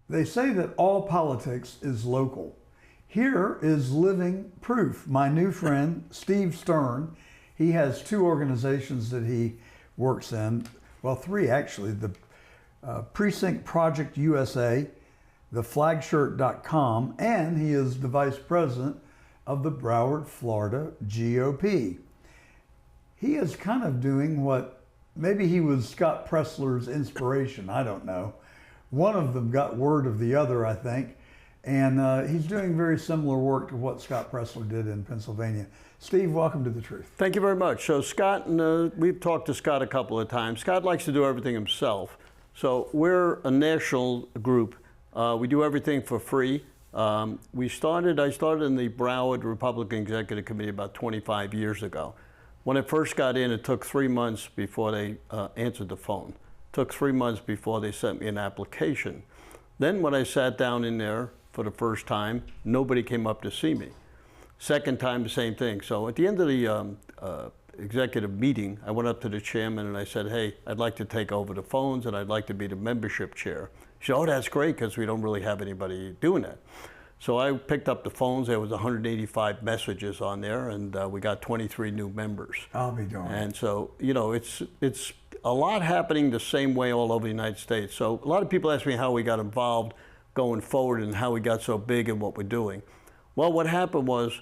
They say that all politics is local. Here is living proof. My new friend, Steve Stern, he has two organizations that he works in. Well, three actually. The Precinct Project USA, the flagshirt.com, and he is the vice president of the Broward, Florida GOP. He is kind of doing what, maybe he was Scott Pressler's inspiration, I don't know. One of them got word of the other, I think, and he's doing very similar work to what Scott Pressler did in Pennsylvania. Steve, welcome to The Truth. Thank you very much. So Scott, we've talked to Scott a couple of times. Scott likes to do everything himself. So we're a national group. We do everything for free. I started in the Broward Republican Executive Committee about 25 years ago. When I first got in, it took 3 months before they answered the phone. It took 3 months before they sent me an application. Then when I sat down in there for the first time, nobody came up to see me. Second time, the same thing. So at the end of the executive meeting, I went up to the chairman and I said, hey, I'd like to take over the phones and I'd like to be the membership chair. She said, oh, that's great, because we don't really have anybody doing that. So I picked up the phones. There was 185 messages on there, and we got 23 new members. I'll be darned. And so, you know, it's a lot happening the same way all over the United States. So a lot of people ask me how we got involved going forward and how we got so big and what we're doing. Well, what happened was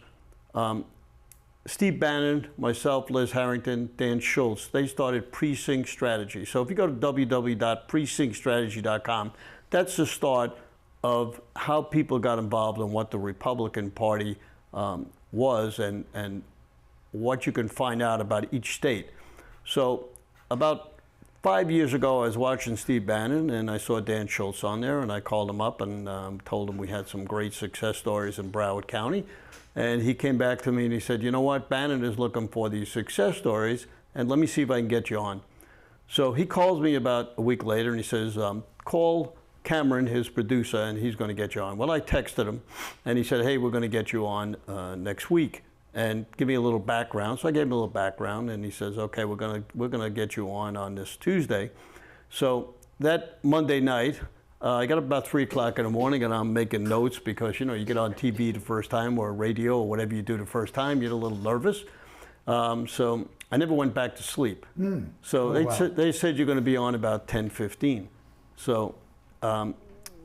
Steve Bannon, myself, Liz Harrington, Dan Schultz, they started Precinct Strategy. So if you go to www.precinctstrategy.com, that's the start of how people got involved in what the Republican Party was and what you can find out about each state. So about 5 years ago, I was watching Steve Bannon and I saw Dan Schultz on there, and I called him up and told him we had some great success stories in Broward County. And he came back to me and he said, you know what, Bannon is looking for these success stories, and let me see if I can get you on. So he calls me about a week later and he says, call Cameron, his producer, and he's going to get you on. Well, I texted him and he said, hey, we're going to get you on next week, and give me a little background. So I gave him a little background and he says, okay, we're going to get you on this Tuesday. So that Monday night, I got up about 3 o'clock in the morning and I'm making notes, because, you know, you get on TV the first time or radio or whatever you do the first time, you're a little nervous. So I never went back to sleep. So they said you're going to be on about 10:15. So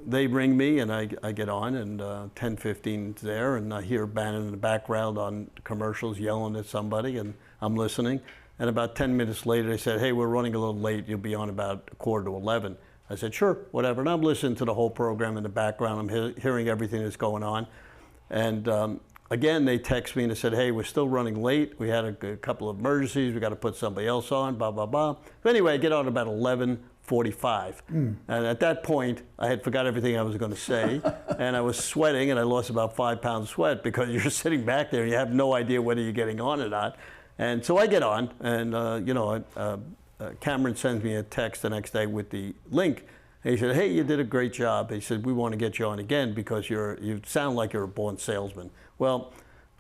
they ring me and I get on, and 10:15 is there, and I hear Bannon in the background on commercials yelling at somebody, and I'm listening. And about 10 minutes later, they said, hey, we're running a little late. You'll be on about 10:45. I said, sure, whatever. And I'm listening to the whole program in the background. I'm hearing everything that's going on. And again, they text me and they said, hey, we're still running late. We had a couple of emergencies. We got to put somebody else on, blah, blah, blah. But anyway, I get on about 11:45. And at that point, I had forgot everything I was going to say. And I was sweating, and I lost about 5 pounds of sweat, because you're sitting back there and you have no idea whether you're getting on or not. And so I get on, and Cameron sends me a text the next day with the link. And he said, hey, you did a great job. He said, we want to get you on again because you sound like you're a born salesman. Well,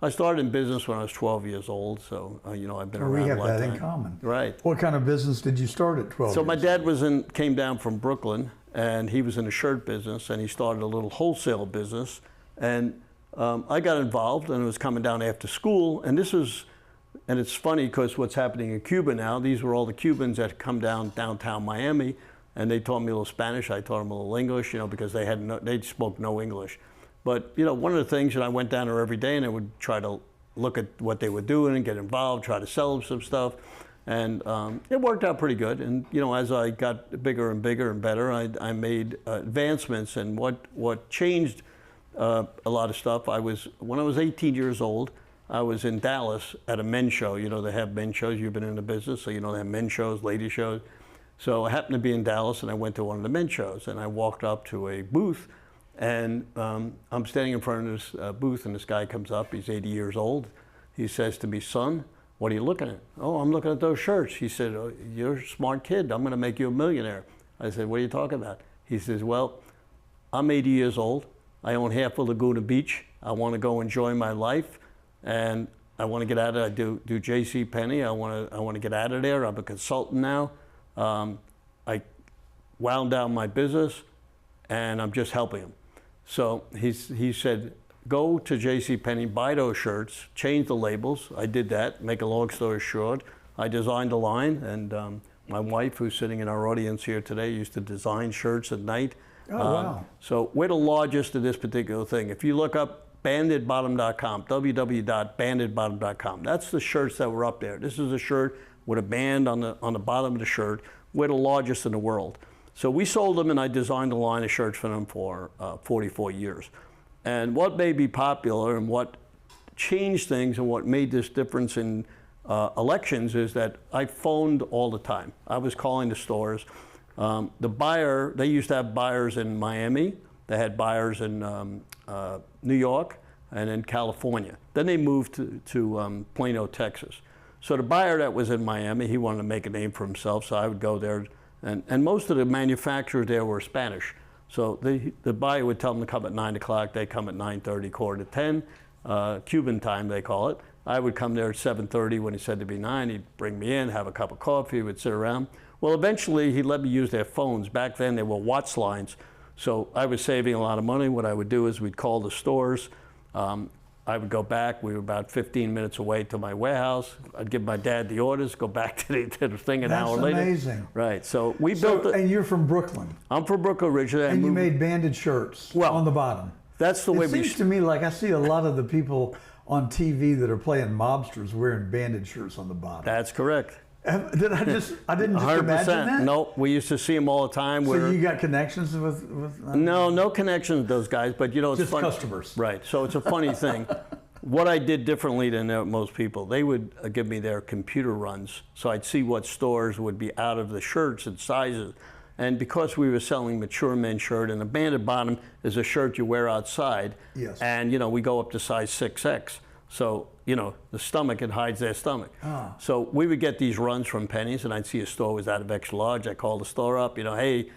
I started in business when I was 12 years old, so I've been around a long time. We have that in common. Right. What kind of business did you start at 12 So years my dad came down from Brooklyn, and he was in the shirt business, and he started a little wholesale business. And I got involved, and it was coming down after school, and it's funny because what's happening in Cuba now, these were all the Cubans that come downtown Miami, and they taught me a little Spanish. I taught them a little English, because they spoke no English. But, one of the things, I went down there every day and I would try to look at what they were doing and get involved, try to sell them some stuff. And it worked out pretty good. And, as I got bigger and bigger and better, I made advancements. And what changed a lot of stuff, when I was 18 years old, I was in Dallas at a men's show. They have men's shows. You've been in the business, so they have men's shows, ladies shows. So I happened to be in Dallas, and I went to one of the men's shows, and I walked up to a booth, and I'm standing in front of this booth, and this guy comes up. He's 80 years old. He says to me, son, what are you looking at? Oh, I'm looking at those shirts. He said, oh, you're a smart kid. I'm going to make you a millionaire. I said, what are you talking about? He says, well, I'm 80 years old. I own half of Laguna Beach. I want to go enjoy my life. And I want to get out of it. I do J.C. Penney. I want to get out of there. I'm a consultant now. I wound down my business, and I'm just helping him. So he said, go to JCPenney, buy those shirts, change the labels. I did that. Make a long story short, I designed a line, and my wife, who's sitting in our audience here today, used to design shirts at night. Oh, wow. So we're the largest in this particular thing. If you look up bandedbottom.com, www.bandedbottom.com, that's the shirts that were up there. This is a shirt with a band on the bottom of the shirt. We're the largest in the world. So we sold them, and I designed a line of shirts for them for 44 years. And what made me popular and what changed things and what made this difference in elections is that I phoned all the time. I was calling the stores. The buyer, they used to have buyers in Miami. They had buyers in New York and in California. Then they moved to Plano, Texas. So the buyer that was in Miami, he wanted to make a name for himself, so I would go there. And most of the manufacturers there were Spanish. So the buyer would tell them to come at 9 o'clock. They come at 9:30, quarter to 10, Cuban time they call it. I would come there at 7:30 when he said to be 9. He'd bring me in, have a cup of coffee, we'd sit around. Well, eventually he let me use their phones. Back then they were Watts lines. So I was saving a lot of money. What I would do is we'd call the stores. I would go back. We were about 15 minutes away to my warehouse. I'd give my dad the orders, go back to the thing an hour later. That's amazing. Right. So we built it. And you're from Brooklyn. I'm from Brooklyn originally. And you made banded shirts on the bottom. That's the way it seems to me like I see a lot of the people on TV that are playing mobsters wearing banded shirts on the bottom. That's correct. I didn't just 100%. Imagine that? No, we used to see them all the time. So you got connections with no connections with those guys, but you know, it's just fun. Customers. Right, so it's a funny thing. What I did differently than most people, they would give me their computer runs, so I'd see what stores would be out of the shirts and sizes. And because we were selling mature men's shirt, and a banded bottom is a shirt you wear outside, yes. And you know, we go up to size 6X. So, you know, the stomach, it hides their stomach. Ah. So we would get these runs from Penny's, and I'd see a store was out of extra large. I called the store up, you know, hey,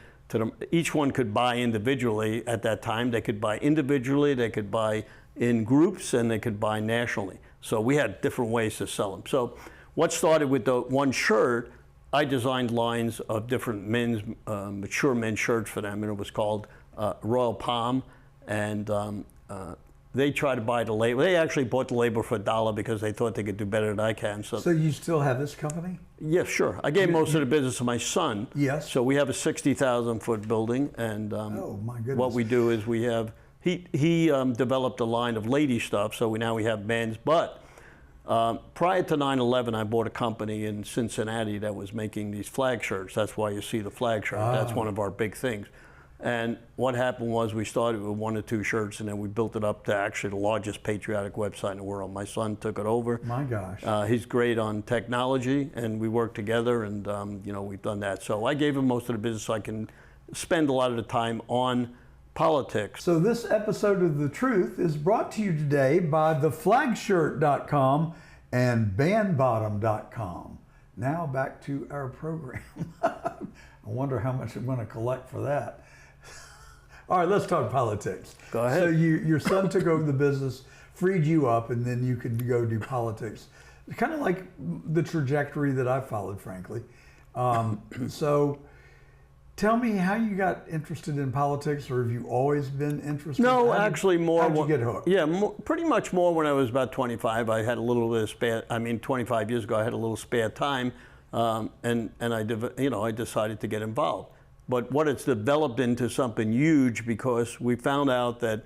each one could buy individually at that time. They could buy individually, they could buy in groups, and they could buy nationally. So we had different ways to sell them. So what started with the one shirt, I designed lines of different men's, mature men's shirts for them, and it was called Royal Palm, and they tried to buy the label. They actually bought the label for $1 because they thought they could do better than I can. So you still have this company? Yeah, sure. I gave most of the business to my son. Yes. So we have a 60,000-foot building, and oh my goodness. What we do is we have, he developed a line of lady stuff, so now we have men's. But prior to 9/11, I bought a company in Cincinnati that was making these flag shirts. That's why you see the flag shirt. Ah. That's one of our big things. And what happened was we started with 1 or 2 shirts, and then we built it up to actually the largest patriotic website in the world. My son took it over. My gosh. He's great on technology, and we work together, and you know, we've done that. So I gave him most of the business so I can spend a lot of the time on politics. So this episode of The Truth is brought to you today by theflagshirt.com and bandbottom.com. Now back to our program. I wonder how much I'm going to collect for that. All right, let's talk politics. Go ahead. So your son took over the business, freed you up, and then you could go do politics. Kind of like the trajectory that I followed, frankly. So tell me how you got interested in politics, or have you always been interested? No, actually more. How'd you get hooked? Yeah, pretty much more when I was about 25. I had a little bit of spare, 25 years ago, I had a little spare time, and I decided to get involved. But what it's developed into something huge, because we found out that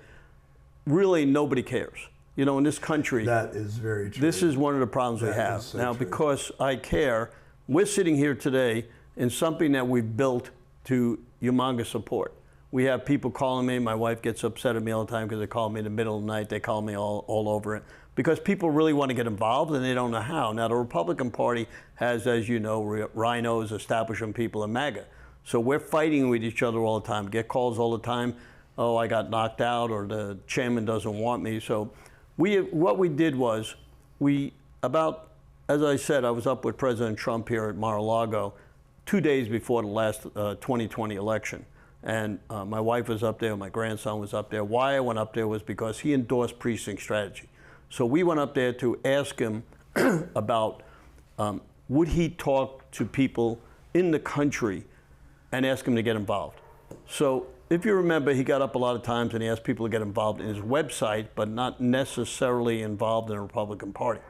really nobody cares. You know, in this country, that is very true. This is one of the problems we have. So now, true. because I care, we're sitting here today in something that we've built to humongous support. We have people calling me. My wife gets upset at me all the time because they call me in the middle of the night. They call me all over it. Because people really want to get involved and they don't know how. Now, the Republican Party has, as you know, rhinos, establishment people, and MAGA. So we're fighting with each other all the time. Get calls all the time. Oh, I got knocked out, or the chairman doesn't want me. So what we did was, as I said, I was up with President Trump here at Mar-a-Lago 2 days before the last 2020 election. And my wife was up there, my grandson was up there. Why I went up there was because he endorsed precinct strategy. So we went up there to ask him about would he talk to people in the country and ask them to get involved. So if you remember, he got up a lot of times and he asked people to get involved in his website, but not necessarily involved in the Republican Party.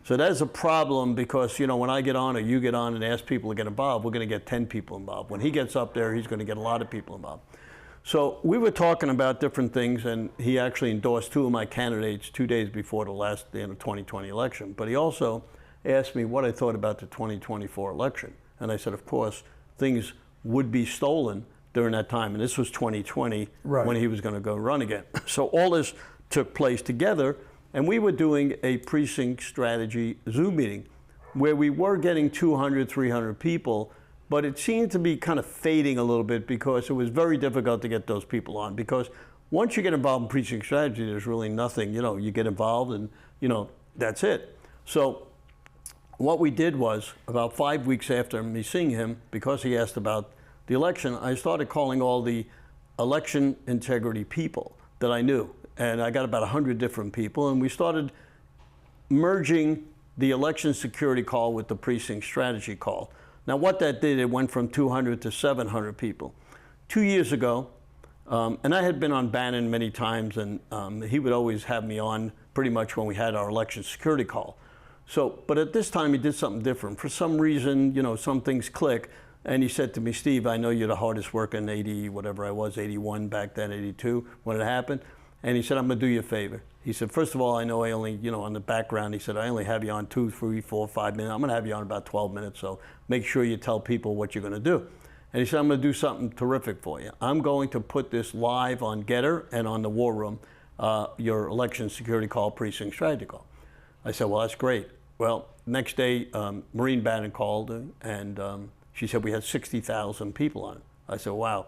So that's a problem because, you know, when I get on or you get on and ask people to get involved, we're going to get 10 people involved. When he gets up there, he's going to get a lot of people involved. So we were talking about different things, and he actually endorsed 2 of my candidates 2 days before the 2020 election. But he also asked me what I thought about the 2024 election. And I said, of course, things would be stolen during that time. And this was 2020 when he was going to go run again. So all this took place together. And we were doing a precinct strategy Zoom meeting where we were getting 200, 300 people, but it seemed to be kind of fading a little bit because it was very difficult to get those people on. Because once you get involved in precinct strategy, there's really nothing, you know, you get involved and, you know, that's it. So what we did was about 5 weeks after me seeing him, because he asked about the election, I started calling all the election integrity people that I knew. And I got about 100 different people, and we started merging the election security call with the precinct strategy call. Now what that did, it went from 200 to 700 people. 2 years ago, and I had been on Bannon many times, and he would always have me on pretty much when we had our election security call. So, but at this time he did something different. For some reason, you know, some things click, and he said to me, Steve, I know you're the hardest worker in 80, whatever I was, 81 back then, 82, when it happened. And he said, I'm going to do you a favor. He said, first of all, I know I only, you know, on the background, he said, I only have you on 2, 3, 4, 5 minutes. I'm going to have you on about 12 minutes, so make sure you tell people what you're going to do. And he said, I'm going to do something terrific for you. I'm going to put this live on Getter and on the War Room, your election security call, precinct strategy call. I said, well, that's great. Well, next day, Maureen Bannon called, and she said we had 60,000 people on it. I said, wow.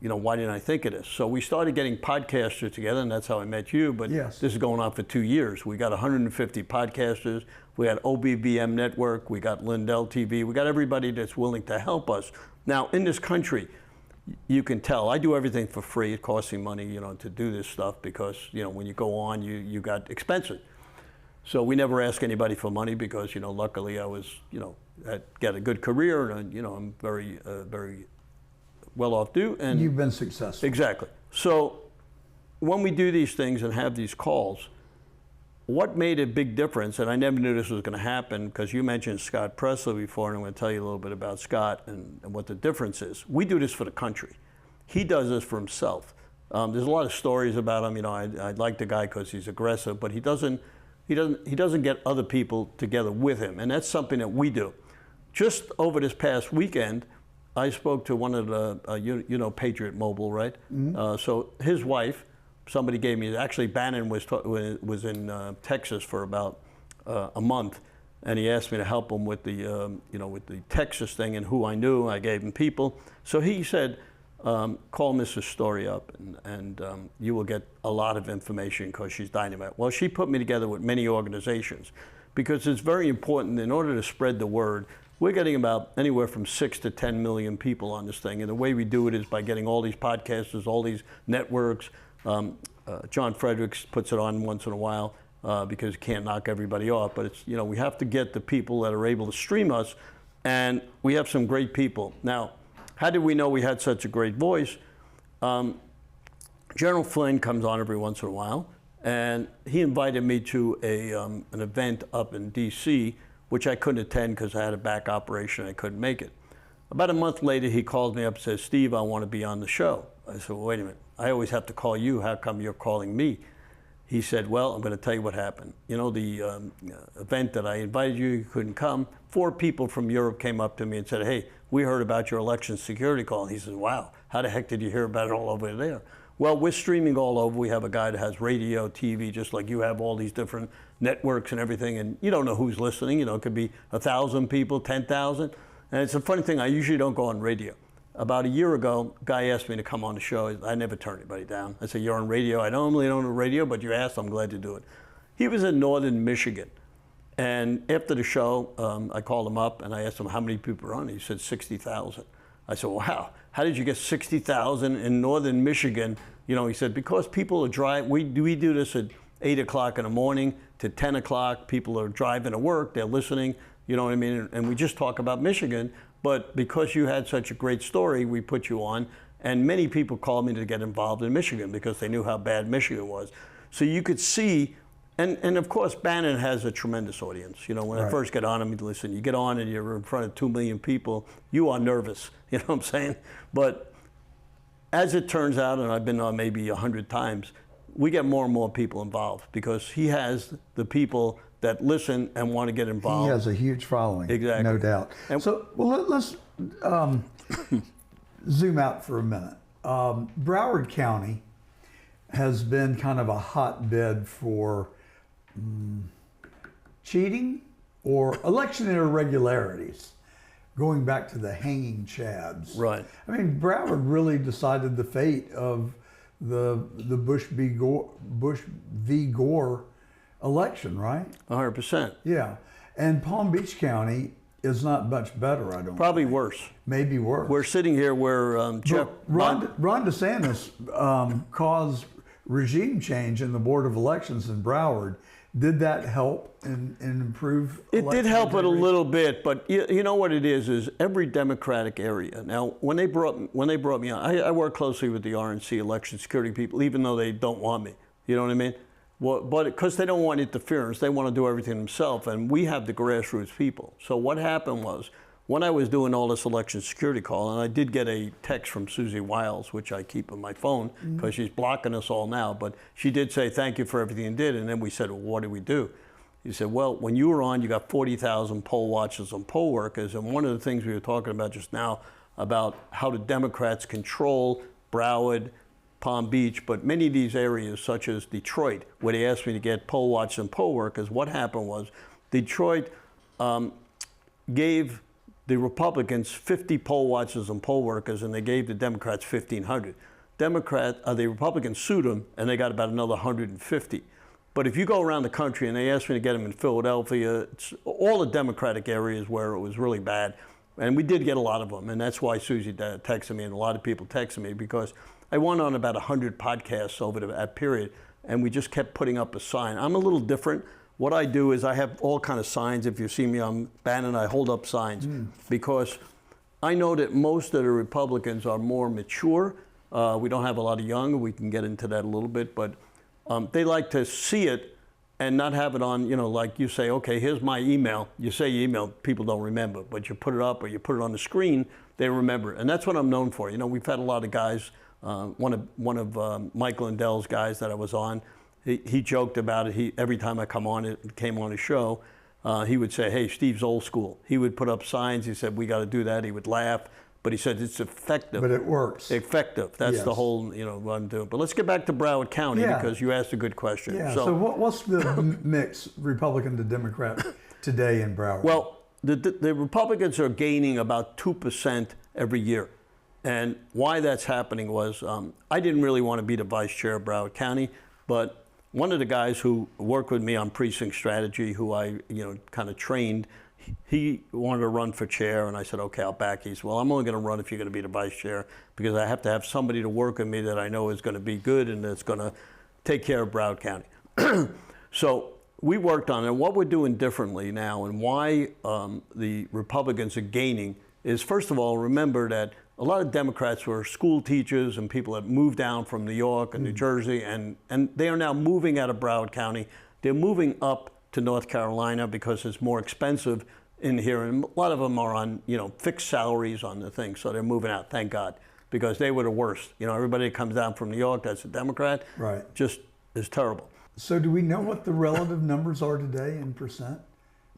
You know, why didn't I think of this? So we started getting podcasters together, and that's how I met you. But this is going on for 2 years. We got 150 podcasters. We got OBBM Network. We got Lindell TV. We got everybody that's willing to help us. Now, in this country, you can tell I do everything for free. It costs me money, you know, to do this stuff because, you know, when you go on, you got expenses. So we never ask anybody for money because, you know, luckily I was, you know, got a good career, and, you know, I'm very, very well off due. And you've been successful. Exactly. So when we do these things and have these calls, what made a big difference, and I never knew this was going to happen because you mentioned Scott Presley before, and I'm going to tell you a little bit about Scott and what the difference is. We do this for the country. He does this for himself. There's a lot of stories about him. You know, I like the guy because he's aggressive, but he doesn't get other people together with him, and that's something that we do. Just over this past weekend, I spoke to one of the, you know, Patriot Mobile, right? So his wife, somebody gave me, actually Bannon was in Texas for about a month, and he asked me to help him with the, you know, with the Texas thing and who I knew. I gave him people. So he said, call Mrs. Story up, and you will get a lot of information because she's dynamite. Well, she put me together with many organizations because it's very important in order to spread the word. We're getting about anywhere from 6 to 10 million people on this thing. And the way we do it is by getting all these podcasters, all these networks. John Fredericks puts it on once in a while because you can't knock everybody off. But it's, you know, we have to get the people that are able to stream us. And we have some great people. Now, how did we know we had such a great voice? General Flynn comes on every once in a while. And he invited me to an event up in D.C., which I couldn't attend because I had a back operation. I couldn't make it. About a month later, he called me up and said, Steve, I want to be on the show. I said, well, wait a minute. I always have to call you. How come you're calling me? He said, well, I'm going to tell you what happened. You know, the event that I invited you couldn't come. 4 people from Europe came up to me and said, hey, we heard about your election security call. And he said, wow, how the heck did you hear about it all over there? Well, we're streaming all over. We have a guy that has radio, TV, just like you have all these different networks and everything, and you don't know who's listening. You know, it could be 1,000 people, 10,000. And it's a funny thing, I usually don't go on radio. About a year ago, a guy asked me to come on the show. I never turn anybody down. I said, you're on radio. I normally don't do radio, but you asked, I'm glad to do it. He was in northern Michigan. And after the show, I called him up and I asked him how many people are on. He said 60,000. I said, wow, how did you get 60,000 in northern Michigan? You know, he said, because people are driving, we do this at 8 o'clock in the morning to 10 o'clock. People are driving to work, they're listening, you know what I mean? And we just talk about Michigan, but because you had such a great story, we put you on. And many people called me to get involved in Michigan because they knew how bad Michigan was. So you could see, and of course Bannon has a tremendous audience. You know, when I first get on, I mean, listen, you get on and you're in front of 2 million people, you are nervous, you know what I'm saying? But as it turns out, and I've been on maybe 100 times, we get more and more people involved because he has the people that listen and want to get involved. He has a huge following, exactly, no doubt. And so, well, let's zoom out for a minute. Broward County has been kind of a hotbed for cheating or election irregularities, going back to the hanging chads. Right. I mean, Broward really decided the fate of the Bush v. Gore election, right? 100%. Yeah. And Palm Beach County is not much better, I don't Probably think. worse. Maybe worse. We're sitting here where Ron DeSantis caused regime change in the Board of Elections in Broward. Did that help and improve? It did help it a little bit, but you know what it is every Democratic area. Now, when they brought me on, I work closely with the RNC election security people, even though they don't want me. You know what I mean? Well, but because they don't want interference, they want to do everything themselves, and we have the grassroots people. So what happened was, when I was doing all this election security call, and I did get a text from Susie Wiles, which I keep on my phone because she's blocking us all now, but she did say, thank you for everything you did. And then we said, well, what did we do? He said, well, when you were on, you got 40,000 poll watchers and poll workers. And one of the things we were talking about just now about how the Democrats control Broward, Palm Beach, but many of these areas, such as Detroit, where they asked me to get poll watchers and poll workers, what happened was Detroit gave the Republicans 50 poll watchers and poll workers, and they gave the Democrats 1,500. The Republicans sued them, and they got about another 150. But if you go around the country, and they asked me to get them in Philadelphia, it's all the Democratic areas where it was really bad, and we did get a lot of them, and that's why Susie texted me, and a lot of people texted me, because I went on about 100 podcasts over that period, and we just kept putting up a sign. I'm a little different. What I do is I have all kind of signs. If you see me on Bannon, I hold up signs because I know that most of the Republicans are more mature. We don't have a lot of young. We can get into that a little bit, but they like to see it and not have it on, you know, like you say, okay, here's my email. You say your email, people don't remember, but you put it up or you put it on the screen, they remember. And that's what I'm known for. You know, we've had a lot of guys, one of Mike Lindell's guys that I was on, he joked about it. Every time I came on a show, he would say, hey, Steve's old school. He would put up signs. He said, we got to do that. He would laugh. But he said, it's effective. But it works. Effective. That's the whole, you know, what I'm doing. But let's get back to Broward County because you asked a good question. Yeah. So what's the mix, Republican to Democrat, today in Broward? Well, the Republicans are gaining about 2% every year. And why that's happening was I didn't really want to be the vice chair of Broward County, but one of the guys who worked with me on precinct strategy, who I, you know, kind of trained, he wanted to run for chair, and I said, okay, I'll back. He said, well, I'm only going to run if you're going to be the vice chair, because I have to have somebody to work with me that I know is going to be good and that's going to take care of Broward County. So we worked on it. What we're doing differently now, and why the Republicans are gaining, is first of all, remember that a lot of Democrats were school teachers and people that moved down from New York and New Jersey, and they are now moving out of Broward County. They're moving up to North Carolina because it's more expensive in here, and a lot of them are on, you know, fixed salaries on the thing, so they're moving out, thank God, because they were the worst. You know, everybody that comes down from New York that's a Democrat, just is terrible. So do we know what the relative numbers are today in percent?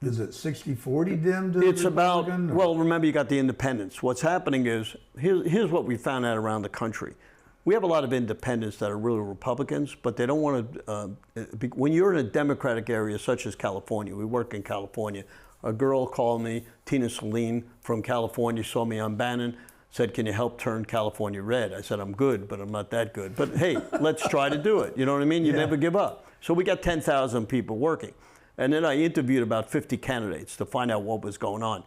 Is it 60-40 Dem to It's about, Republican, well, remember you got the independents. What's happening is, here's what we found out around the country. We have a lot of independents that are really Republicans, but they don't want to, when you're in a Democratic area such as California, we work in California, a girl called me, Tina Celine from California, saw me on Bannon, said, can you help turn California red? I said, I'm good, but I'm not that good. But hey, let's try to do it. You know what I mean? You never give up. So we got 10,000 people working. And then I interviewed about 50 candidates to find out what was going on.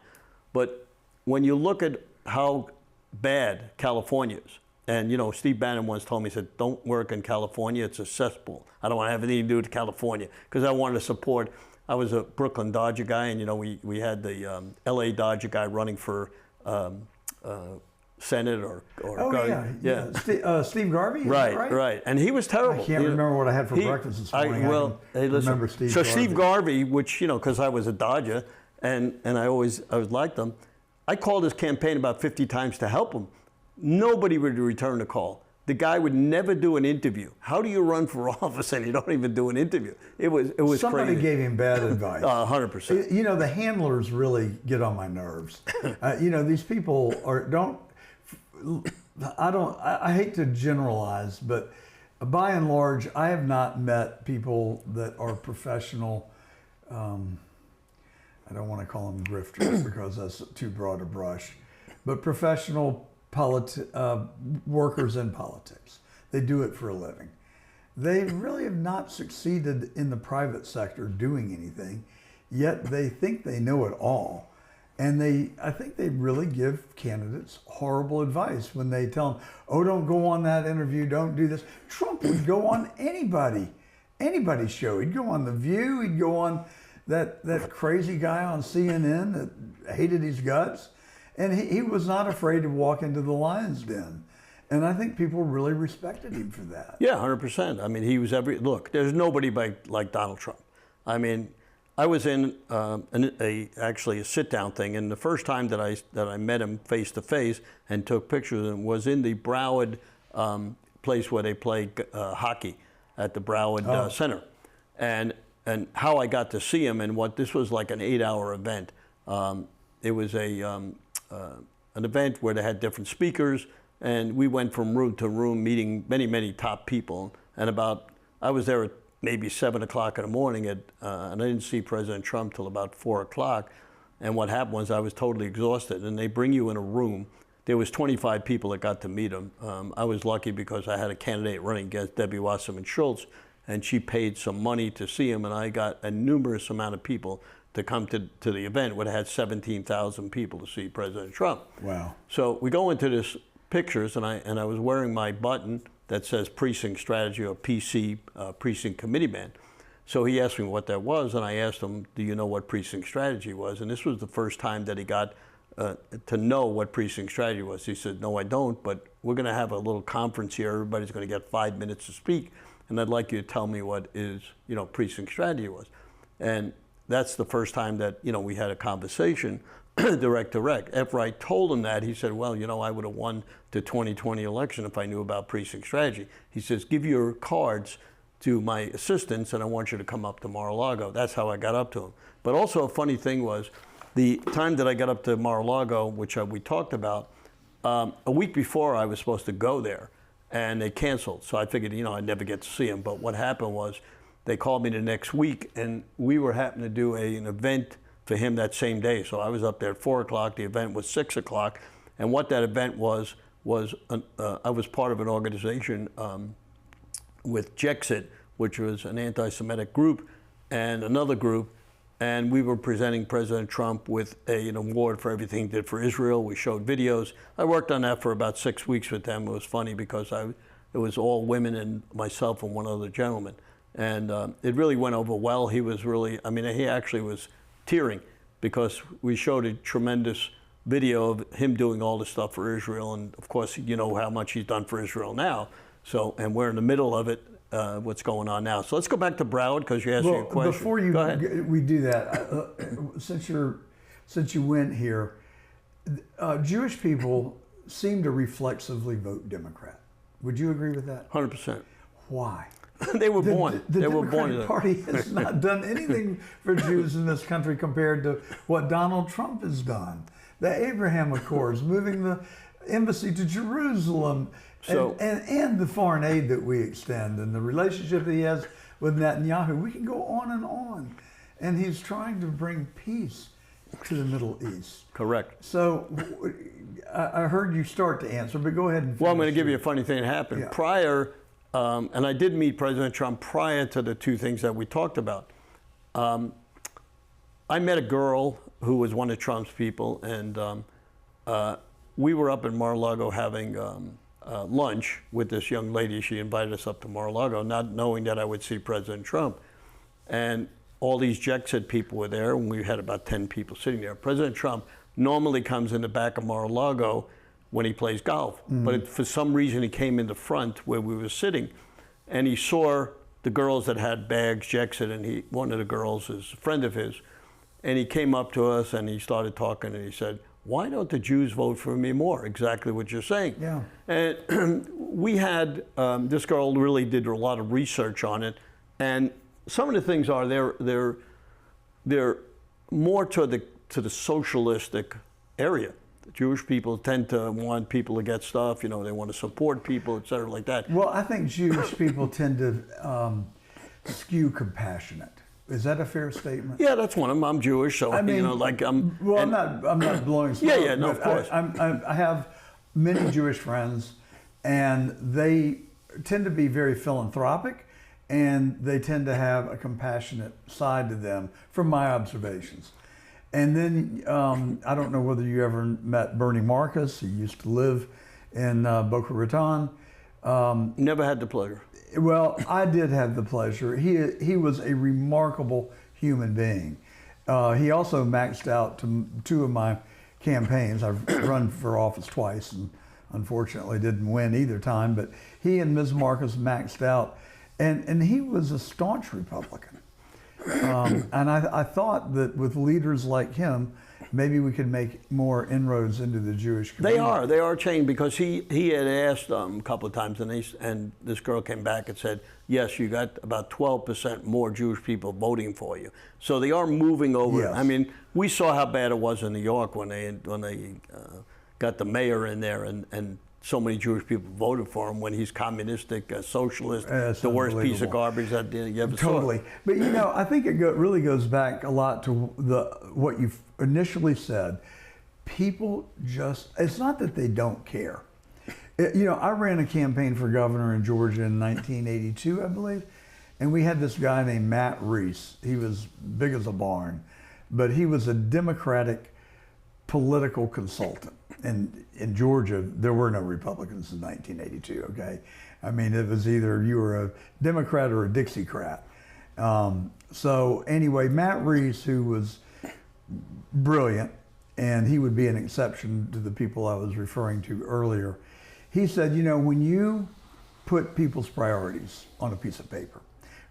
But when you look at how bad California is, and you know, Steve Bannon once told me, he said, don't work in California, it's a cesspool. I don't want to have anything to do with California, because I wanted to support, I was a Brooklyn Dodger guy, and you know, we had the LA Dodger guy running for Senate or Oh, Steve Garvey? Is that right? Right. And he was terrible. I can't remember what I had for breakfast this morning. Hey, listen. Remember Steve So Garvey. Steve Garvey, which, because I was a Dodger and I liked him, I called his campaign about 50 times to help him. Nobody would return the call. The guy would never do an interview. How do you run for office and you don't even do an interview? It was Somebody crazy. gave him bad advice. 100%. The handlers really get on my nerves. These people I hate to generalize, but by and large, I have not met people that are professional. I don't want to call them grifters because that's too broad a brush, but professional workers in politics. They do it for a living. They really have not succeeded in the private sector doing anything, yet they think they know it all. And I think they really give candidates horrible advice when they tell them, oh, don't go on that interview, don't do this. Trump would go on anybody's show. He'd go on The View, he'd go on that crazy guy on CNN that hated his guts. And he was not afraid to walk into the lion's den. And I think people really respected him for that. Yeah, 100%. I mean, he was look, there's nobody like Donald Trump. I mean, I was in actually a sit-down thing, and the first time that I met him face-to-face and took pictures of him was in the Broward place where they play hockey at the Broward Center. And how I got to see him and this was like an 8-hour event. It was an event where they had different speakers, and we went from room to room meeting many, many top people. And I was there at maybe 7 o'clock in the morning, and I didn't see President Trump till about 4 o'clock. And what happened was I was totally exhausted, and they bring you in a room. There was 25 people that got to meet him. I was lucky because I had a candidate running against Debbie Wasserman Schultz, and she paid some money to see him, and I got a numerous amount of people to come to the event. Would have had 17,000 people to see President Trump. Wow. So we go into this pictures, and I was wearing my button that says Precinct Strategy, or PC, Precinct Committee Man. So he asked me what that was, and I asked him, do you know what Precinct Strategy was? And this was the first time that he got to know what Precinct Strategy was. He said, no, I don't, but we're going to have a little conference here. Everybody's going to get 5 minutes to speak, and I'd like you to tell me what Precinct Strategy was. And that's the first time that, we had a conversation, direct. After I told him that, he said, well, I would have won the 2020 election if I knew about Precinct Strategy. He says, give your cards to my assistants, and I want you to come up to Mar-a-Lago. That's how I got up to him. But also a funny thing was, the time that I got up to Mar-a-Lago, which we talked about, a week before I was supposed to go there, and they canceled. So I figured, I'd never get to see him. But what happened was, they called me the next week, and we were happening to do an event for him that same day. So I was up there at 4 o'clock. The event was 6 o'clock. And what that event was I was part of an organization with Jexit, which was an anti-Semitic group, and another group. And we were presenting President Trump with an award for everything he did for Israel. We showed videos. I worked on that for about 6 weeks with them. It was funny because it was all women and myself and one other gentleman. And it really went over well. He was really, he actually was tearing because we showed a tremendous video of him doing all this stuff for Israel. And of course, you know how much he's done for Israel now. So, and we're in the middle of it, what's going on now. So let's go back to Broward because you asked me a question. Before we do that, since you went here, Jewish people seem to reflexively vote Democrat. Would you agree with that? 100%. Why? They were born. The they were Democratic Party has not done anything for Jews in this country compared to what Donald Trump has done. The Abraham Accords, moving the embassy to Jerusalem, and the foreign aid that we extend, and the relationship that he has with Netanyahu. We can go on and on. And he's trying to bring peace to the Middle East. Correct. So I heard you start to answer, but go ahead and finish. Well, I'm going to give you a funny thing that happened. Yeah. Prior, and I did meet President Trump prior to the two things that we talked about. I met a girl who was one of Trump's people, and we were up in Mar-a-Lago having lunch with this young lady. She invited us up to Mar-a-Lago, not knowing that I would see President Trump. And all these Jexit people were there, and we had about 10 people sitting there. President Trump normally comes in the back of Mar-a-Lago when he plays golf. But for some reason, he came in the front where we were sitting, and he saw the girls that had bags, Jackson, and one of the girls is a friend of his, and he came up to us and he started talking and he said, "Why don't the Jews vote for me more?" Exactly what you're saying. Yeah. And we had, this girl really did a lot of research on it, and some of the things are they're more to the socialistic area. Jewish people tend to want people to get stuff, they want to support people, et cetera, like that. Well, I think Jewish people tend to skew compassionate. Is that a fair statement? Yeah, that's one of them. I'm Jewish, so I'm. Well, and, I'm not blowing smoke. Yeah, no, of course. I have many Jewish friends, and they tend to be very philanthropic, and they tend to have a compassionate side to them, from my observations. And then I don't know whether you ever met Bernie Marcus. He used to live in Boca Raton. Never had the pleasure. Well, I did have the pleasure. He was a remarkable human being. He also maxed out to 2 of my campaigns. I've run for office twice and unfortunately didn't win either time, but he and Ms. Marcus maxed out. And he was a staunch Republican. And I thought that with leaders like him, maybe we could make more inroads into the Jewish community. They are changed, because he had asked a couple of times, and this girl came back and said, yes, you got about 12% more Jewish people voting for you. So they are moving over. Yes. I mean, we saw how bad it was in New York when they got the mayor in there, and so many Jewish people voted for him when he's communistic, socialist, the worst piece of garbage that you ever saw. Totally. But I think it really goes back a lot to what you initially said. People it's not that they don't care. I ran a campaign for governor in Georgia in 1982, I believe, and we had this guy named Matt Reese. He was big as a barn, but he was a Democratic political consultant. And in Georgia, there were no Republicans in 1982, okay? I mean, it was either you were a Democrat or a Dixiecrat. So anyway, Matt Reese, who was brilliant, and he would be an exception to the people I was referring to earlier, he said, when you put people's priorities on a piece of paper,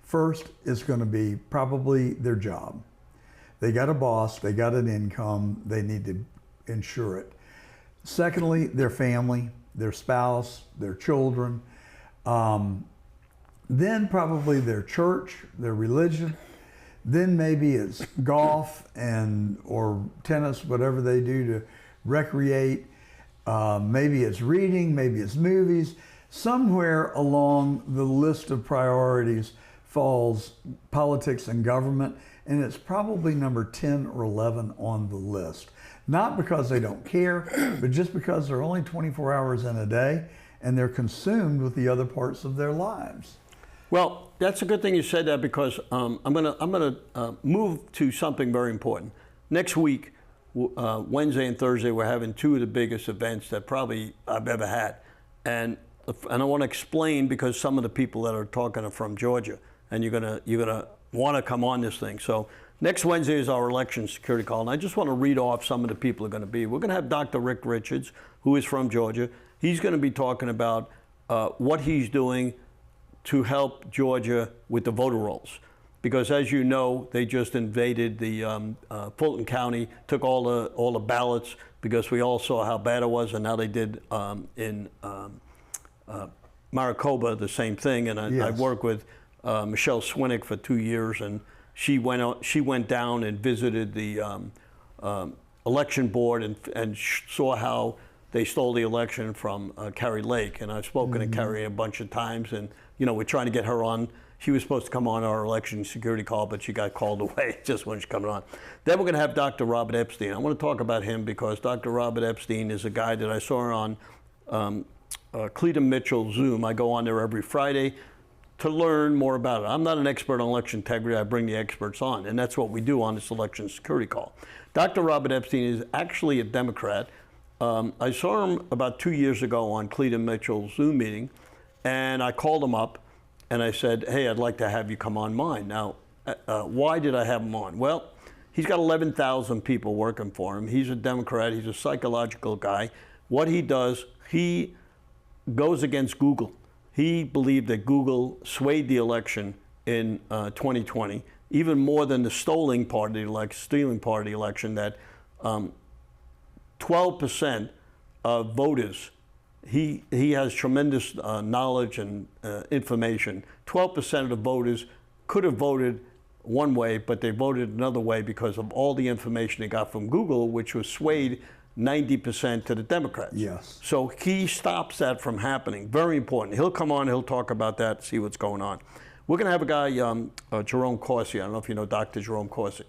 first it's going to be probably their job. They got a boss, they got an income, they need to ensure it. Secondly, their family, their spouse, their children. Then probably their church, their religion. Then maybe it's golf or tennis, whatever they do to recreate. Maybe it's reading, maybe it's movies. Somewhere along the list of priorities falls politics and government, and it's probably number 10 or 11 on the list. Not because they don't care, but just because they're only 24 hours in a day and they're consumed with the other parts of their lives. Well, that's a good thing you said that, because I'm gonna move to something very important. Next week, Wednesday and Thursday, we're having 2 of the biggest events that probably I've ever had, and I want to explain, because some of the people that are talking are from Georgia, and you're gonna want to come on this thing. So next Wednesday is our election security call, and I just want to read off some of the people who are going to be. We're going to have Dr. Rick Richards, who is from Georgia. He's going to be talking about what he's doing to help Georgia with the voter rolls. Because as you know, they just invaded the Fulton County, took all the ballots, because we all saw how bad it was, and now they did in Maricopa the same thing. And I worked with Michelle Swinnick for 2 years, and she went down and visited the election board and saw how they stole the election from Carrie Lake. And I've spoken to Carrie a bunch of times, and we're trying to get her on. She was supposed to come on our election security call, but she got called away just when she's coming on. Then we're going to have Dr. Robert Epstein. I want to talk about him because Dr. Robert Epstein is a guy that I saw on Cletum Mitchell Zoom. I go on there every Friday to learn more about it. I'm not an expert on election integrity. I bring the experts on, and that's what we do on this election security call. Dr. Robert Epstein is actually a Democrat. I saw him about 2 years ago on Cletum Mitchell's Zoom meeting, and I called him up and I said, hey, I'd like to have you come on mine. Now, why did I have him on? Well, he's got 11,000 people working for him. He's a Democrat. He's a psychological guy. what he does, he goes against Google. He believed that Google swayed the election in 2020, even more than the stealing part of the election, that 12% of voters, he has tremendous knowledge and information. 12% of the voters could have voted one way, but they voted another way because of all the information they got from Google, which was swayed 90% to the Democrats. Yes. So he stops that from happening. Very important. He'll come on, he'll talk about that, see what's going on. We're going to have a guy, Jerome Corsi. I don't know if you know Dr. Jerome Corsi.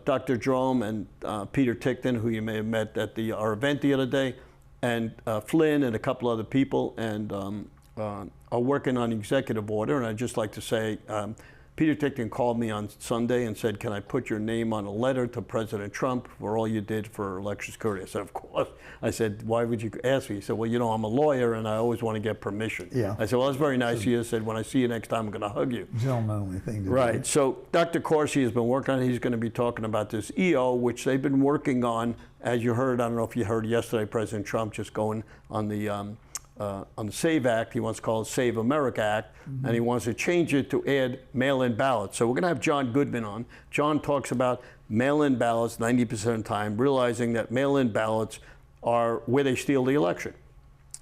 Dr. Jerome and Peter Tickton, who you may have met at our event the other day, and Flynn and a couple other people, and are working on executive order. And I'd just like to say, Peter Tickton called me on Sunday and said, can I put your name on a letter to President Trump for all you did for election security? I said, of course. I said, why would you ask me? He said, well, you know, I'm a lawyer and I always want to get permission. Yeah. I said, well, that's very nice of you. I said, when I see you next time, I'm going to hug you. Gentlemanly thing to do. Right. So Dr. Corsi has been working on it. He's going to be talking about this EO, which they've been working on. As you heard, I don't know if you heard yesterday, President Trump just going on the SAVE Act. He wants to call it Save America Act, and he wants to change it to add mail-in ballots. So we're going to have John Goodman on. John talks about mail-in ballots 90% of the time, realizing that mail-in ballots are where they steal the election.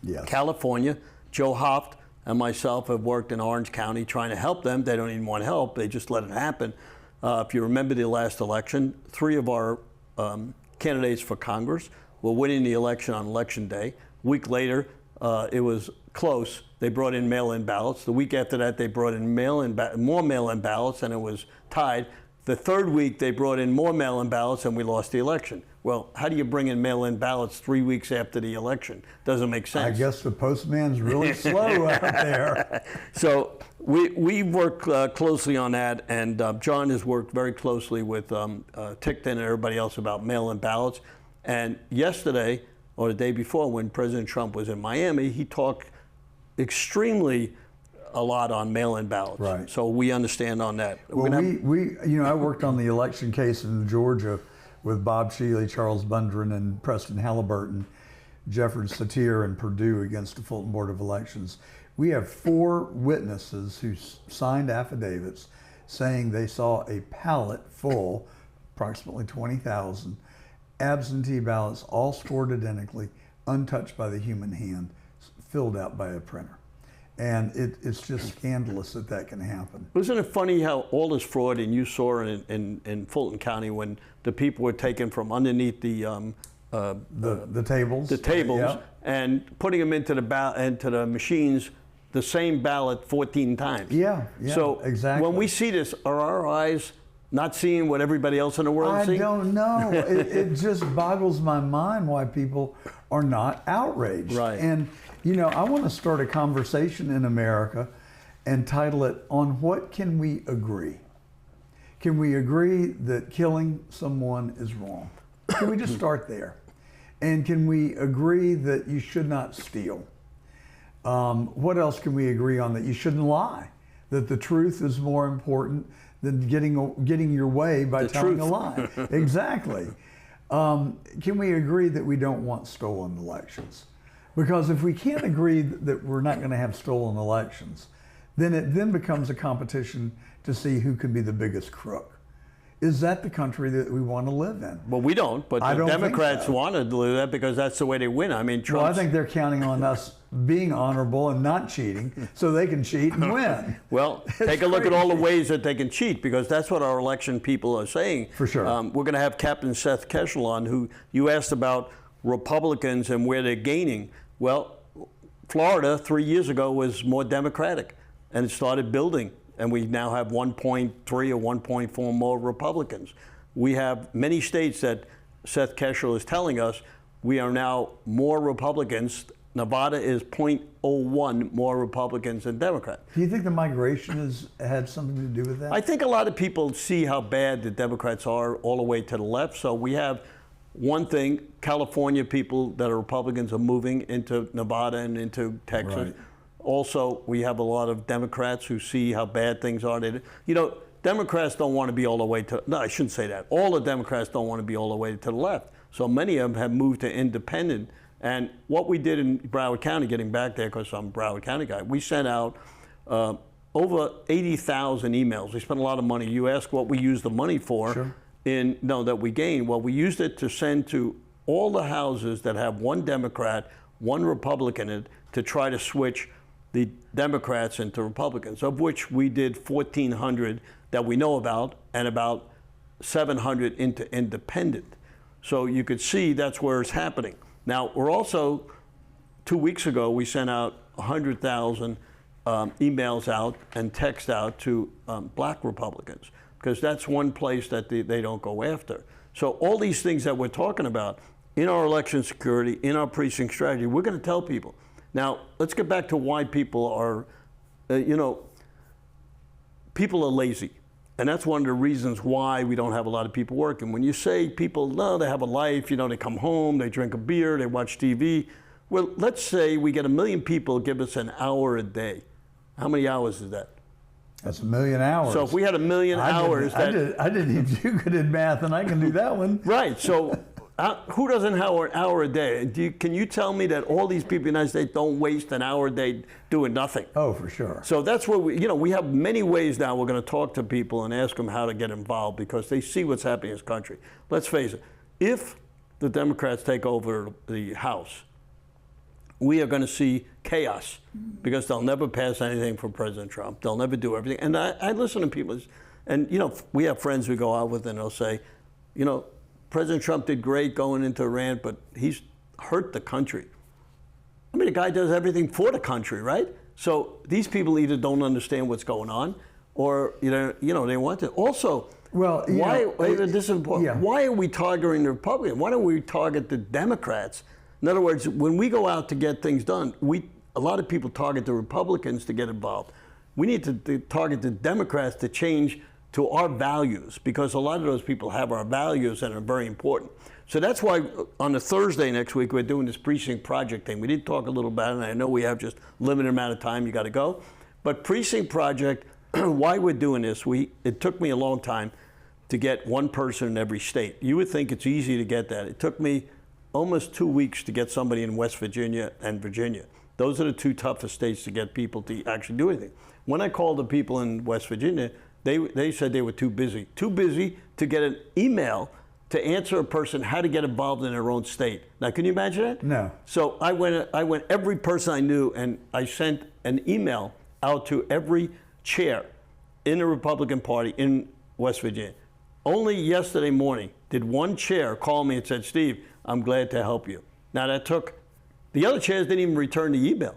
Yes. California, Joe Hoft and myself have worked in Orange County trying to help them. They don't even want help. They just let it happen. If you remember the last election, 3 of our candidates for Congress were winning the election on Election Day. A week later, it was close. They brought in mail-in ballots. The week after that, they brought in more mail-in ballots, and it was tied. The third week, they brought in more mail-in ballots, and we lost the election. Well, how do you bring in mail-in ballots 3 weeks after the election? Doesn't make sense. I guess the postman's really slow out there. So we work closely on that, and John has worked very closely with Tickton and everybody else about mail-in ballots. And yesterday, or the day before, when President Trump was in Miami, he talked extremely a lot on mail-in ballots. Right. So we understand on that. Well, I worked on the election case in Georgia with Bob Shealy, Charles Bundren, and Preston Halliburton, Jeffrey Satir, and Perdue against the Fulton Board of Elections. We have 4 witnesses who signed affidavits saying they saw a pallet full, approximately 20,000, absentee ballots, all scored identically, untouched by the human hand, filled out by a printer. And it's just scandalous that can happen. Wasn't it funny how all this fraud, and you saw it in Fulton County when the people were taken from underneath the tables, yeah, and putting them into the machines, the same ballot 14 times. Yeah, so exactly. When we see this, are our eyes not seeing what everybody else in the world is seeing? I don't know. it just boggles my mind why people are not outraged. Right. And, I want to start a conversation in America and title it, On What Can We Agree? Can we agree that killing someone is wrong? Can we just start there? And can we agree that you should not steal? What else can we agree on? That you shouldn't lie? That the truth is more important than getting your way by telling a lie. Exactly. Can we agree that we don't want stolen elections? Because if we can't agree that we're not going to have stolen elections, then it then becomes a competition to see who can be the biggest crook. Is that the country that we want to live in? Well, we don't, but the Democrats want to do that because that's the way they win. I mean, Well, I think they're counting on us being honorable and not cheating so they can cheat and win. Well, take a look at all the ways that they can cheat, because that's what our election people are saying. For sure. We're going to have Captain Seth Keshel on, who you asked about Republicans and where they're gaining. Well, Florida 3 years ago was more Democratic, and it started building. And we now have 1.3 or 1.4 more Republicans. We have many states that Seth Keshel is telling us we are now more Republicans. Nevada is 0.01 more Republicans than Democrats. Do you think the migration has had something to do with that? I think a lot of people see how bad the Democrats are all the way to the left. So we have one thing, California people that are Republicans are moving into Nevada and into Texas. Right. Also, we have a lot of Democrats who see how bad things are. Democrats don't want to be all the way to, no, I shouldn't say that. All the Democrats don't want to be all the way to the left. So many of them have moved to independent And what we did in Broward County, getting back there because I'm a Broward County guy, we sent out over 80,000 emails. We spent a lot of money. You ask what we used the money for. Sure. That we gained. Well, we used it to send to all the houses that have one Democrat, one Republican in it, to try to switch the Democrats into Republicans, of which we did 1,400 that we know about, and about 700 into independent. So you could see that's where it's happening. Now, we're also, 2 weeks ago, we sent out 100,000 emails out and text out to black Republicans, because that's one place that they don't go after. So all these things that we're talking about in our election security, in our precinct strategy, we're going to tell people. Now, let's get back to why people are, people are lazy. And that's one of the reasons why we don't have a lot of people working. When you say people, no, they have a life, they come home, they drink a beer, they watch TV. Well, let's say we get 1 million people give us an hour a day. How many hours is that? That's 1 million hours. So if we had 1 million hours, I didn't even do good at math, and I can do that one. Right. So who doesn't have an hour a day? Can you tell me that all these people in the United States don't waste an hour a day doing nothing? Oh, for sure. So that's where we have many ways now we're going to talk to people and ask them how to get involved, because they see what's happening in this country. Let's face it, if the Democrats take over the House, we are going to see chaos, because they'll never pass anything for President Trump. They'll never do everything. And I listen to people, and we have friends we go out with, and they'll say, President Trump did great going into Iran, but he's hurt the country. I mean, the guy does everything for the country, right? So these people either don't understand what's going on, or they want to. Also, this is important. Yeah. Why are we targeting the Republicans? Why don't we target the Democrats? In other words, when we go out to get things done, a lot of people target the Republicans to get involved. We need to target the Democrats to change to our values, because a lot of those people have our values and are very important. So that's why on a Thursday next week, we're doing this Precinct Project thing. We did talk a little about it, and I know we have just limited amount of time, you got to go. But Precinct Project, why we're doing this, it took me a long time to get one person in every state. You would think it's easy to get that. It took me almost 2 weeks to get somebody in West Virginia and Virginia. Those are the two toughest states to get people to actually do anything. When I called the people in West Virginia, they said they were too busy to get an email to answer a person how to get involved in their own state. Now, can you imagine that? No. So I went every person I knew, and I sent an email out to every chair in the Republican Party in West Virginia. Only yesterday morning did one chair call me and said, Steve, I'm glad to help you. Now the other chairs didn't even return the email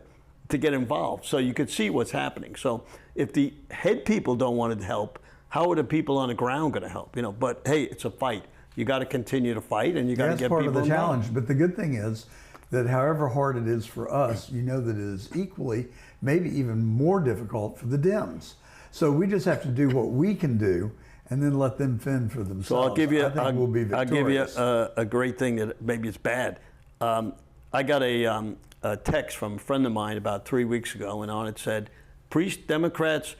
to get involved. So you could see what's happening. So if the head people don't want to help, how are the people on the ground going to help? But hey, it's a fight. You got to continue to fight, and you got to get people involved. That's part of the challenge. But the good thing is that however hard it is for us, that it is equally, maybe even more difficult for the Dems. So we just have to do what we can do, and then let them fend for themselves. So I'll give you a great thing that maybe it's bad. I got a text from a friend of mine about 3 weeks ago, and on it said, Democrats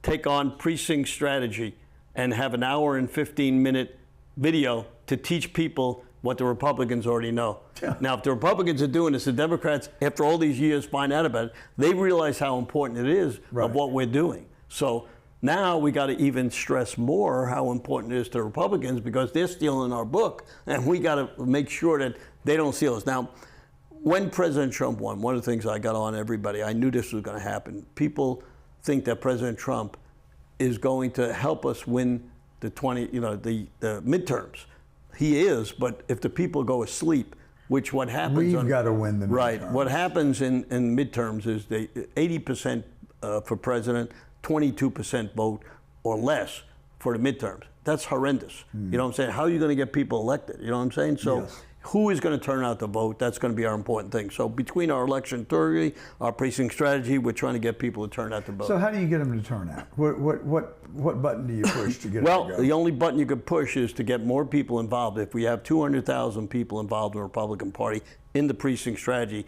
take on precinct strategy and have an hour and 15-minute video to teach people what the Republicans already know. Yeah. Now, if the Republicans are doing this, the Democrats, after all these years, find out about it, they realize how important it is of what we're doing. So now we got to even stress more how important it is to Republicans, because they're stealing our book, and we got to make sure that they don't steal us. Now, when President Trump won, one of the things I got on everybody, I knew this was going to happen. People think that President Trump is going to help us win the midterms. He is, but if the people go asleep, which what happens, we've got to win the midterms. Right. What happens in midterms is 80% for president, 22% vote or less for the midterms. That's horrendous. You know what I'm saying? How are you going to get people elected? You know what I'm saying? So who is going to turn out to vote? That's going to be our important thing. So between our election strategy, our precinct strategy, we're trying to get people to turn out to vote. So how do you get them to turn out? What button do you push to get them to go? The only button you could push is to get more people involved. If we have 200,000 people involved in the Republican Party in the precinct strategy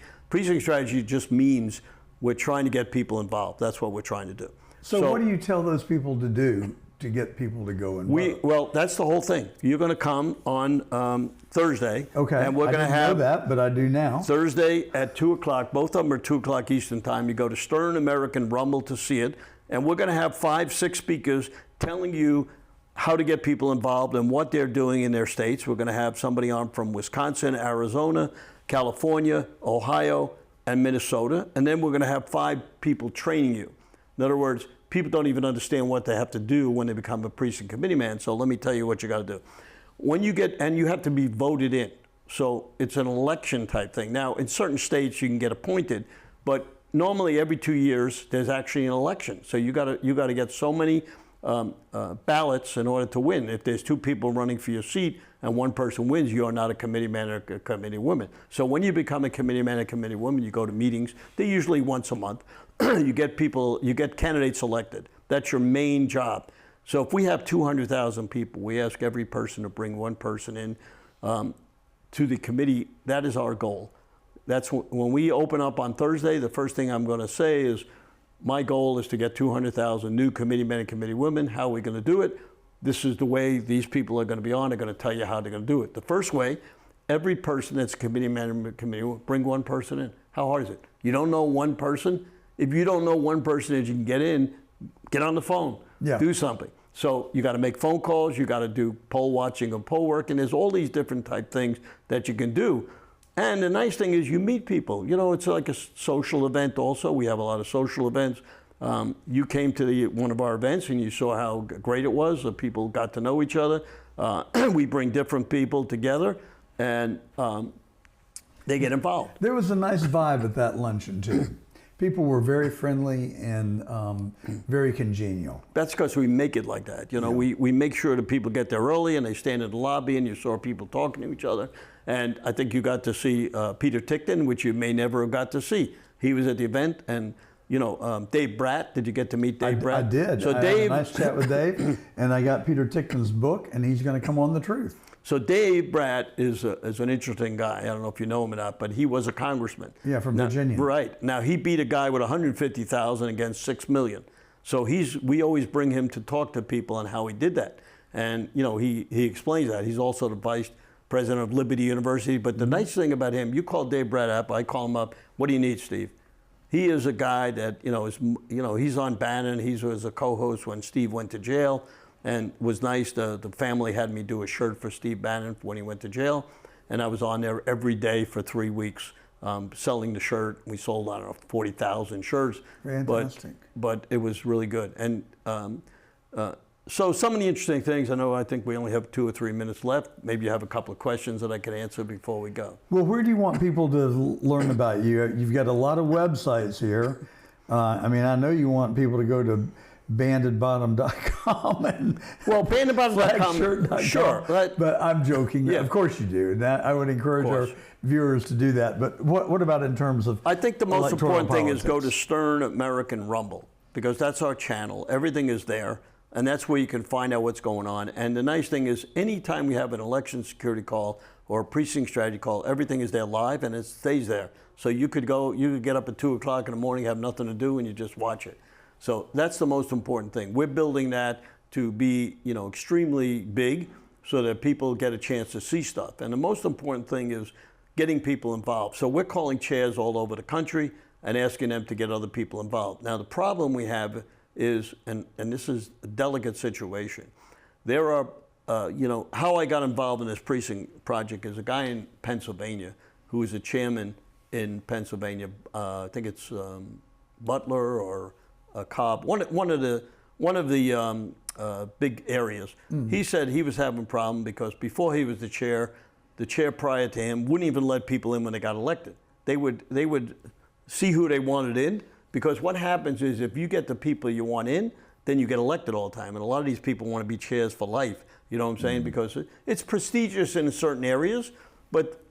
just means we're trying to get people involved. That's what we're trying to do. So what do you tell those people to do to get people to go and vote? Well, that's the whole thing. You're going to come on Thursday. Okay. And we're I going to didn't have know that, but I do now. Thursday at 2 o'clock. Both of them are 2 o'clock Eastern time. You go to Stern American Rumble to see it. And we're going to have 5, 6 speakers telling you how to get people involved and what they're doing in their states. We're going to have somebody on from Wisconsin, Arizona, California, Ohio, and Minnesota. And then we're going to have 5 people training you. In other words, people don't even understand what they have to do when they become a precinct committee man. So let me tell you what you got to do. When you get, and you have to be voted in. So it's an election type thing. Now, in certain states, you can get appointed, but normally every 2 years, there's actually an election. So you got to get so many ballots in order to win. If there's 2 people running for your seat and 1 person wins, you are not a committee man or a committee woman. So when you become a committee man or committee woman, you go to meetings. They're usually once a month. You get candidates elected. That's your main job. So if we have 200,000 people, we ask every person to bring 1 person in to the committee. That is our goal. That's when we open up on Thursday, the first thing I'm going to say is, my goal is to get 200,000 new committee men and committee women. How are we going to do it? This is the way these people are going to be on. They're going to tell you how they're going to do it. The first way, every person that's a committee man and committee woman, bring 1 person in. How hard is it? You don't know 1 person? If you don't know 1 person that you can get in, get on the phone, do something. So you got to make phone calls, you got to do poll watching and poll work, and there's all these different type things that you can do. And the nice thing is you meet people. You know, it's like a social event also. We have a lot of social events. You came to one of our events and you saw how great it was. The people got to know each other. We bring different people together and they get involved. There was a nice vibe at that luncheon too. People were very friendly and very congenial. That's because we make it like that. You know, we make sure that people get there early and they stand in the lobby and you saw people talking to each other. And I think you got to see Peter Tickton, which you may never have got to see. He was at the event. And, you know, Dave Bratt, did you get to meet Dave Bratt? I did. So I Dave, had a nice chat with Dave. And I got Peter Tickton's book, and he's going to come on The Truth. So Dave Bratt is an interesting guy. I don't know if you know him or not, but he was a congressman. Yeah, from Virginia. Right. Now, he beat a guy with 150,000 against 6 million. So we always bring him to talk to people on how he did that. And, you know, he explains that. He's also the vice president of Liberty University. But the nice thing about him, you call Dave Bratt up, I call him up. What do you need, Steve? He is a guy that, he's on Bannon. He was a co-host when Steve went to jail. And it was nice. The family had me do a shirt for Steve Bannon when he went to jail. And I was on there every day for 3 weeks selling the shirt. We sold, I don't know, 40,000 shirts. Fantastic. But it was really good. And so some of the interesting things, I think we only have 2 or 3 minutes left. Maybe you have a couple of questions that I could answer before we go. Well, where do you want people to learn about you? You've got a lot of websites here. I know you want people to go to bandedbottom.com and bandedbottom.com, sure, right? But I'm joking. Yeah. Of course you do. That I would encourage our viewers to do that. But what about in terms of I think the most important thing is go to Stern American Rumble, because that's our channel. Everything is there, and that's where you can find out what's going on. And the nice thing is, anytime we have an election security call or a precinct strategy call, everything is there live and it stays there. So you could get up at 2 o'clock in the morning, have nothing to do, and you just watch it. So that's the most important thing. We're building that to be, extremely big so that people get a chance to see stuff. And the most important thing is getting people involved. So we're calling chairs all over the country and asking them to get other people involved. Now the problem we have is, and this is a delicate situation, there are, how I got involved in this precinct project is a guy in Pennsylvania who is a chairman in Pennsylvania. I think it's Butler or Cobb, one of the big areas. He said he was having a problem because before he was the chair prior to him wouldn't even let people in when they got elected. They would see who they wanted in, because what happens is if you get the people you want in, then you get elected all the time. And a lot of these people want to be chairs for life. You know what I'm saying? Because it's prestigious in certain areas, but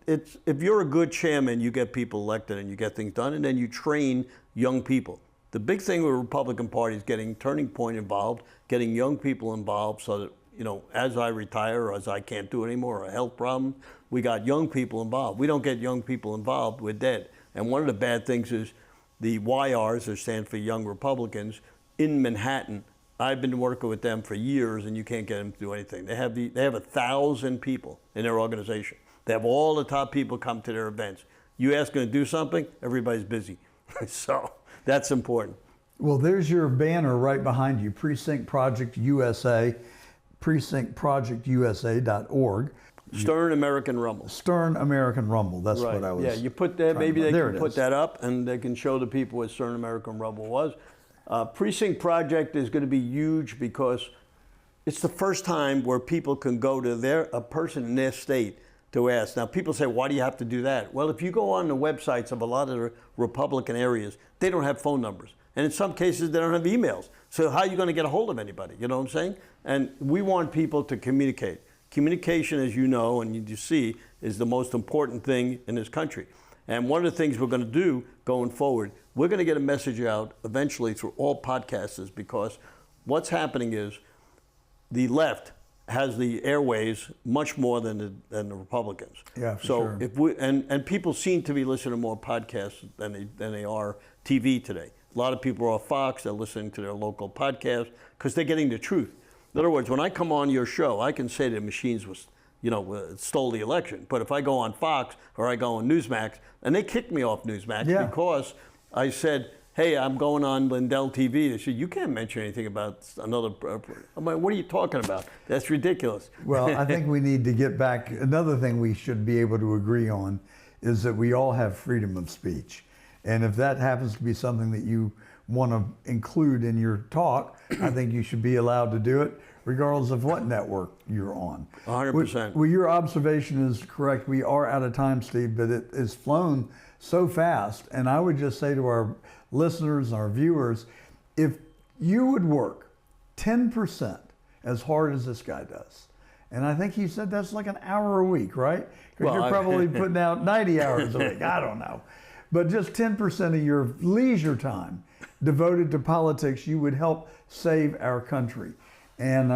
it's if you're a good chairman, you get people elected and you get things done, and then you train young people. The big thing with the Republican Party is getting Turning Point involved, getting young people involved so that, as I retire or as I can't do it anymore or a health problem, we got young people involved. We don't get young people involved, we're dead. And one of the bad things is the YRs, that stand for Young Republicans, in Manhattan I've been working with them for years, and you can't get them to do anything. They have 1,000 people in their organization. They have all the top people come to their events. You ask them to do something, everybody's busy. So that's important. Well, there's your banner right behind you, Precinct Project USA, precinctprojectusa.org. Stern American Rumble. Stern American Rumble, that's Right. what I was. Yeah, you put that, maybe they There can it put is. that up and they can show the people what Stern American Rumble was. Precinct Project is going to be huge because it's the first time where people can go to a person in their state to ask. Now, people say, why do you have to do that? Well, if you go on the websites of a lot of the Republican areas, they don't have phone numbers. And in some cases, they don't have emails. So how are you going to get a hold of anybody? You know what I'm saying? And we want people to communicate. Communication, as you know and you see, is the most important thing in this country. And one of the things we're going to do going forward, we're going to get a message out eventually through all podcasters, because what's happening is the left has the airways much more than the Republicans. Yeah, for so sure. if we and people seem to be listening to more podcasts than they are TV today. A lot of people are off Fox, they're listening to their local podcast because they're getting the truth. In other words, when I come on your show, I can say the machines stole the election. But if I go on Fox or I go on Newsmax, and they kicked me off Newsmax because I said, hey, I'm going on Lindell TV. They said, you can't mention anything about another. I'm like, what are you talking about? That's ridiculous. Well, I think we need to get back. Another thing we should be able to agree on is that we all have freedom of speech. And if that happens to be something that you want to include in your talk, I think you should be allowed to do it regardless of what network you're on. 100%. Well, your observation is correct. We are out of time, Steve, but it has flown so fast. And I would just say to our listeners and our viewers, if you would work 10% as hard as this guy does, and I think he said that's like an hour a week, right? Because you're probably putting out 90 hours a week. I don't know. But just 10% of your leisure time devoted to politics, you would help save our country. And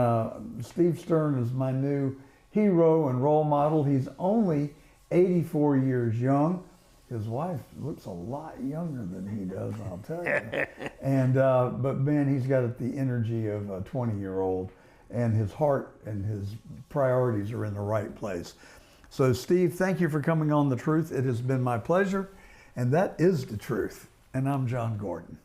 Steve Stern is my new hero and role model. He's only 84 years young. His wife looks a lot younger than he does, I'll tell you. And but man, he's got the energy of a 20-year-old, and his heart and his priorities are in the right place. So Steve, thank you for coming on The Truth. It has been my pleasure, and that is the truth. And I'm John Gordon.